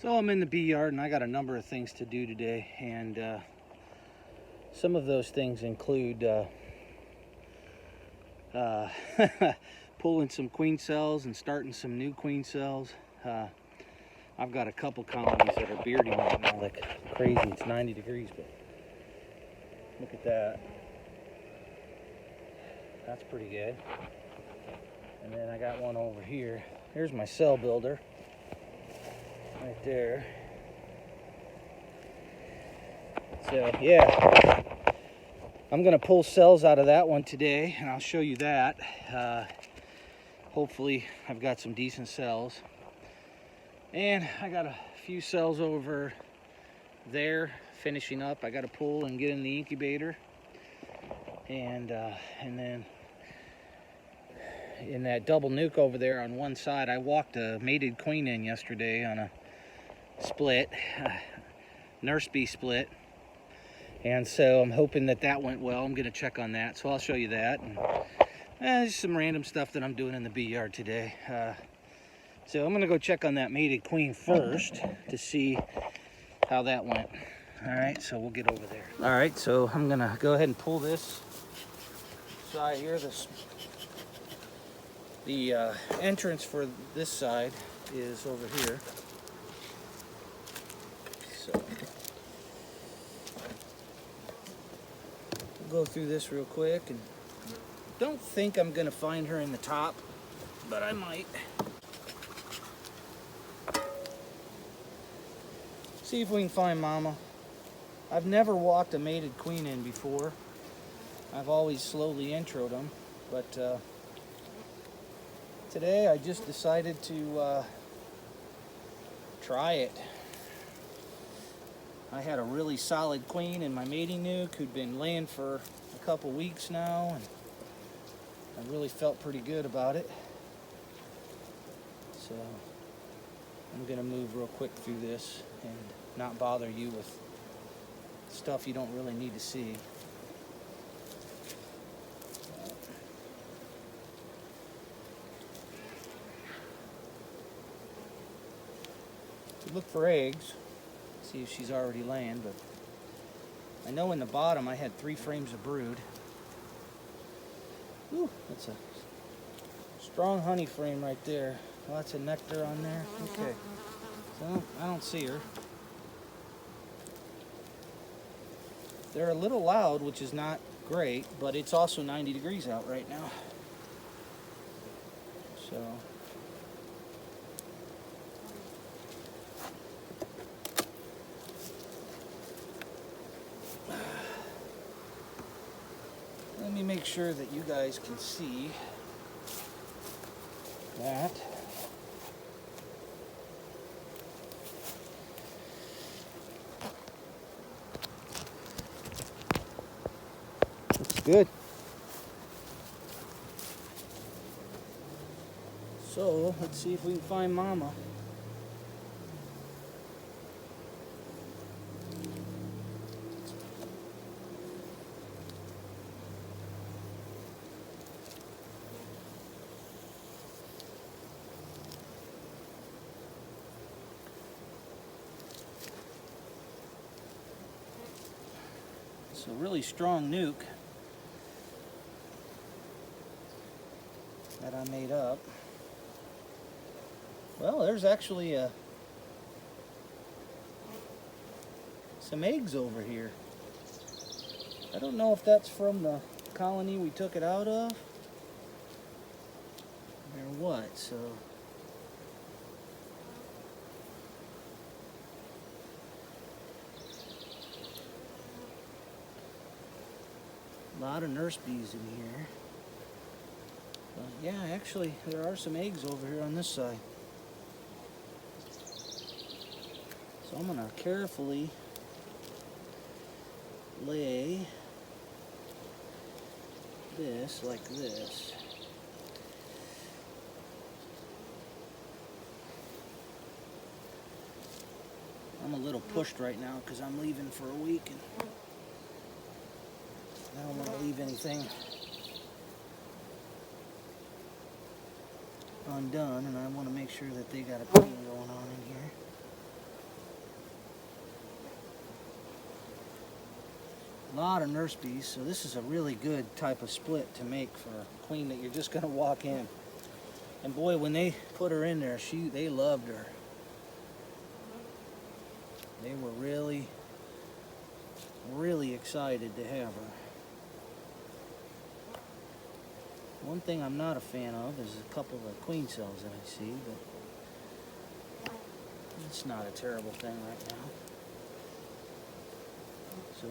So I'm in the bee yard and I got a number of things to do today, and some of those things include pulling some queen cells and starting some new queen cells. I've got a couple colonies that are bearding right now like crazy. It's 90 degrees, but look at that. That's pretty good. And then I got one over here. Here's my cell builder right there. So yeah, I'm gonna pull cells out of that one today, and I'll show you that. Hopefully I've got some decent cells, and I got a few cells over there finishing up. I got to pull and get in the incubator, and then in that double nuke over there on one side, I walked a mated queen in yesterday on a split, nurse bee split, and so I'm hoping that that went well. I'm going to check on that, so I'll show you that, and just some random stuff that I'm doing in the bee yard today. So I'm going to go check on that mated queen first to see how that went. All right, so we'll get over there. All right, so I'm going to go ahead and pull this side here. The entrance for this side is over here. So we'll go through this real quick, and don't think I'm gonna find her in the top, but I might. See if we can find Mama. I've never walked a mated queen in before. I've always slowly introed them, but today I just decided to try it. I had a really solid queen in my mating nuke who'd been laying for a couple weeks now, and I really felt pretty good about it. So I'm gonna move real quick through this and not bother you with stuff you don't really need to see. Look for eggs, see if she's already laying, but I know in the bottom I had 3 frames of brood. Ooh, that's a strong honey frame right there. Lots of nectar on there. Okay, so I don't see her. They're a little loud, which is not great, but it's also 90 degrees out right now. So let me make sure that you guys can see that. Looks good. So let's see if we can find Mama. It's a really strong nuke that I made up. Well, there's actually some eggs over here. I don't know if that's from the colony we took it out of or what, so a lot of nurse bees in here. But yeah, actually, there are some eggs over here on this side. So I'm gonna carefully lay this like this. I'm a little pushed right now because I'm leaving for a week, and I don't want to leave anything undone, and I want to make sure that they got a queen going on in here. A lot of nurse bees, so this is a really good type of split to make for a queen that you're just gonna walk in. And boy, when they put her in there, they loved her. They were really, really excited to have her. One thing I'm not a fan of is a couple of queen cells that I see, but it's not a terrible thing right now. So,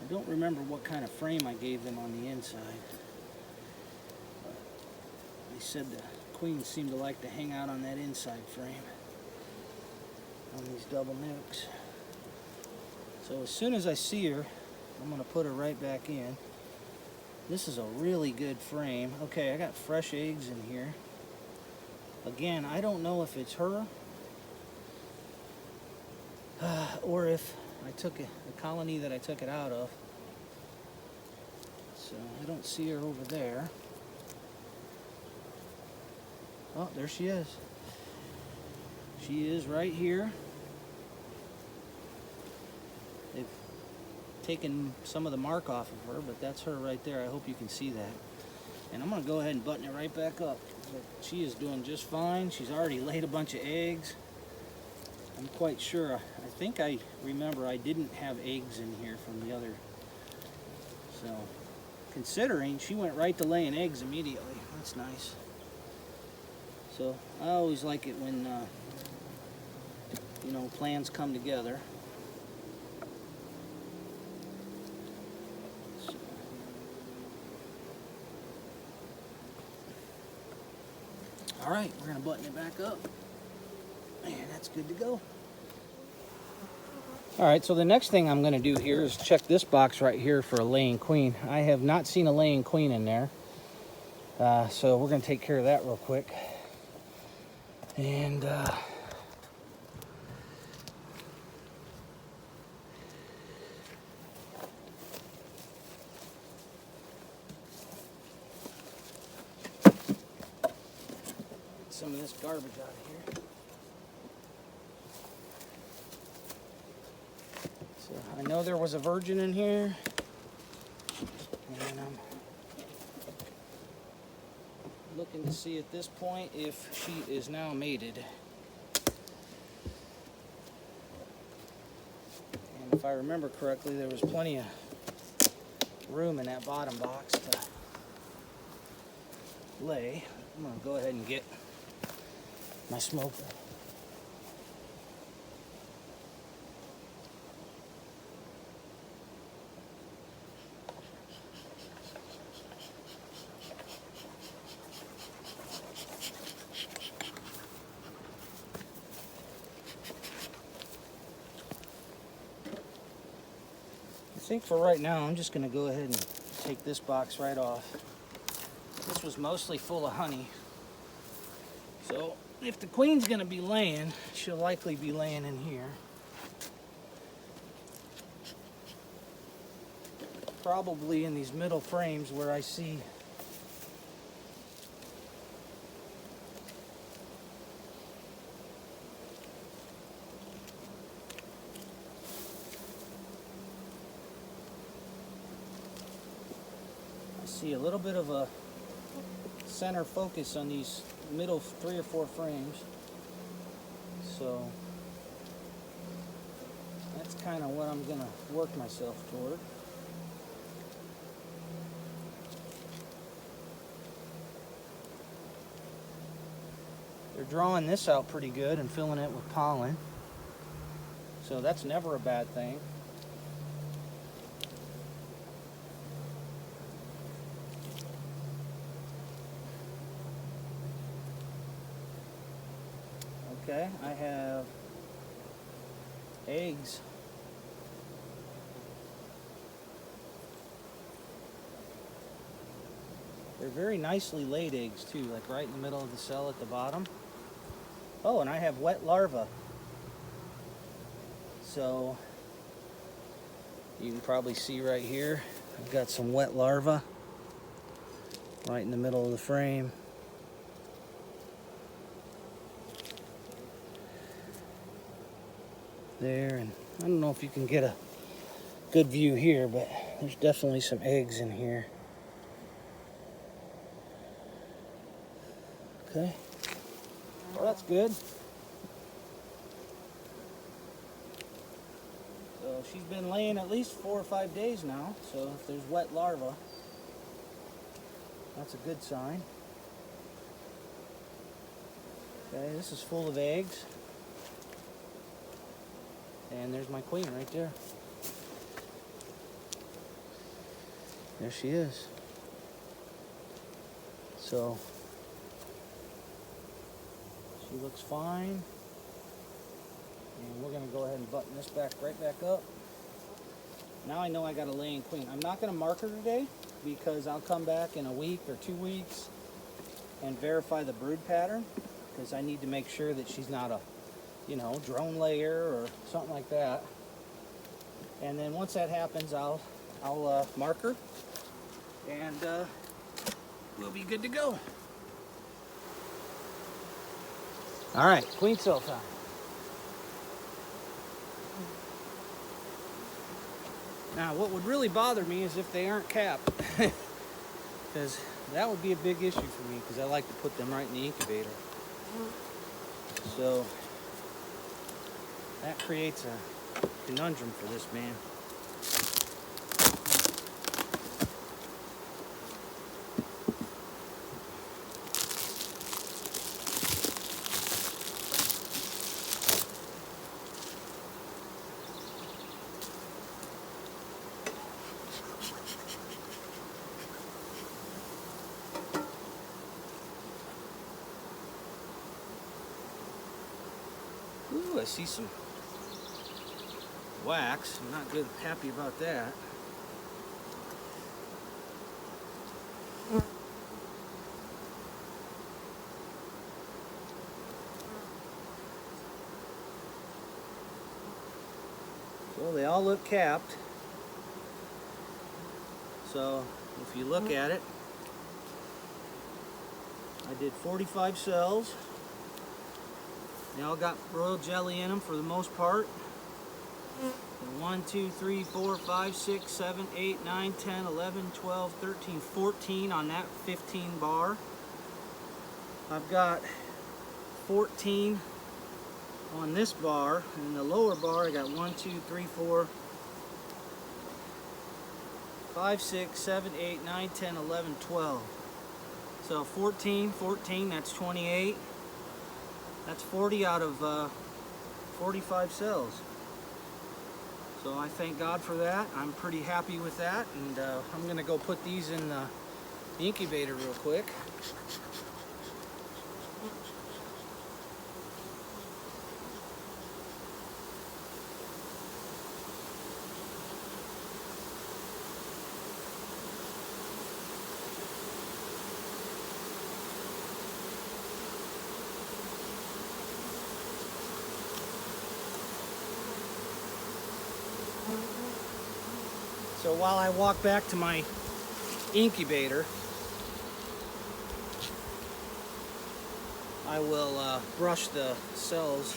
I don't remember what kind of frame I gave them on the inside. They said the queens seem to like to hang out on that inside frame on these double nukes. So as soon as I see her, I'm going to put her right back in. This is a really good frame. Okay, I got fresh eggs in here. Again, I don't know if it's her or if I took the colony that I took it out of. So I don't see her over there. Oh, there she is. She is right here. They've taken some of the mark off of her, but that's her right there. I hope you can see that. And I'm going to go ahead and button it right back up. But she is doing just fine. She's already laid a bunch of eggs. I'm quite sure. I think I remember I didn't have eggs in here from the other. So, considering she went right to laying eggs immediately. That's nice. So, I always like it when, you know, plans come together. So. All right, we're going to button it back up. And that's good to go. All right, so the next thing I'm going to do here is check this box right here for a laying queen. I have not seen a laying queen in there. So we're going to take care of that real quick. And some of this garbage out of here. So I know there was a virgin in here. And I'm looking to see at this point if she is now mated. And if I remember correctly, there was plenty of room in that bottom box to lay. I'm going to go ahead and get my smoker. I think for right now, I'm just going to go ahead and take this box right off. This was mostly full of honey. So if the queen's going to be laying, she'll likely be laying in here. Probably in these middle frames where I see a little bit of a center focus on these middle 3 or 4 frames. So that's kind of what I'm going to work myself toward. They're drawing this out pretty good and filling it with pollen. So that's never a bad thing. Okay, I have eggs. They're very nicely laid eggs too, like right in the middle of the cell at the bottom. Oh, and I have wet larvae. So you can probably see right here, I've got some wet larvae right in the middle of the frame. There, and I don't know if you can get a good view here, but there's definitely some eggs in here. Okay. Well, that's good. So she's been laying at least 4 or 5 days now, so if there's wet larvae, that's a good sign. Okay, this is full of eggs. And there's my queen right there. There she is. So, she looks fine. And we're gonna go ahead and button this right back up. Now I know I got a laying queen. I'm not gonna mark her today because I'll come back in a week or 2 weeks and verify the brood pattern, because I need to make sure that she's not a, drone layer or something like that. And then once that happens, I'll mark her, and we'll be good to go. All right, queen cell time. Now, what would really bother me is if they aren't capped, because that would be a big issue for me, because I like to put them right in the incubator. So that creates a conundrum for this man. Ooh, I see some wax. I'm not happy about that. Well, they all look capped. So if you look at it, I did 45 cells. They all got royal jelly in them for the most part. 1, 2, 3, 4, 5, 6, 7, 8, 9, 10, 11, 12, 13, 14 on that 15 bar. I've got 14 on this bar, and in the lower bar I got 1, 2, 3, 4, 5, 6, 7, 8, 9, 10, 11, 12. So 14, that's 28. That's 40 out of 45 cells. So I thank God for that. I'm pretty happy with that, and I'm gonna go put these in the incubator real quick. So while I walk back to my incubator, I will brush the cells.